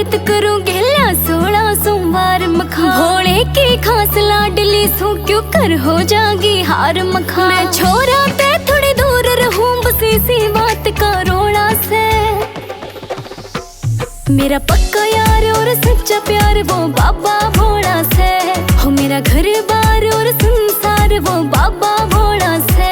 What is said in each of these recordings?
व्रत करूं गेला 16 सोमवार मखा। भोले की खास लाडली सू क्यों कर हो जागी हार मखा। मैं छोरा ते थोड़ी दूर रहूं बस इसी बात का रोड़ा से। मेरा पक्का यार और सच्चा प्यार वो बाबा भोला से। हो मेरा घर बार और संसार वो बाबा भोला से।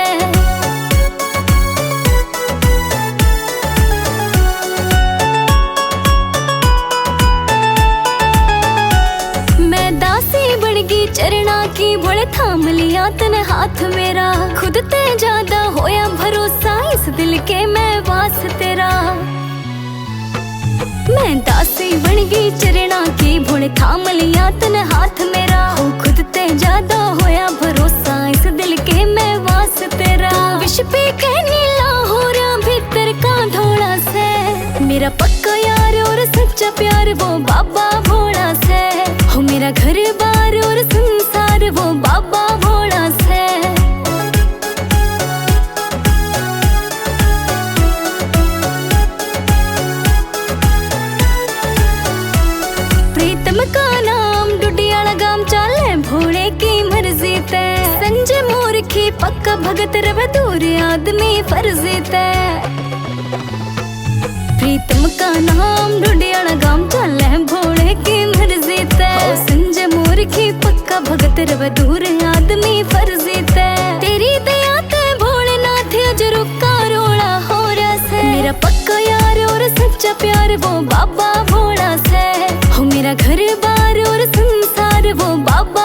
मैं दासी बन गई चरणा की भोले थाम लिया तन हाथ मेरा। खुद ते ज्यादा होया भरोसा इस दिल के मैं वास तेरा। मैं दासी बन गई चरणा की भोले थाम लिया तन हाथ मेरा। हो खुद ते ज्यादा होया भरोसा इस दिल के मैं वास तेरा। विश पे के नीला हो रहा भीतर का धोला से। मेरा पक्का यार और सच्चा प्यार वो बाबा भोला से। हो मेरा घर बार और संसार वो बाबा भोला से। प्रीतम का नाम डुडियाला गाम चाले भोले की मर्जी ते। संजय मूर्खी पक्का भगत रव दूर आदमी फर्जी ते। प्रीतम का नाम डुडियाला गाम चाले भोले की मर्जी ते। संजय मूर्खी पक्का भगत रव दूर आदमी फर्जी ते। तेरी दया ते भोलेनाथ अजरू का रोड़ा हो रहा से। मेरा पक्का यार और सच्चा प्यार वो बाबा भोला से। हो मेरा घर बार और संसार वो बाबा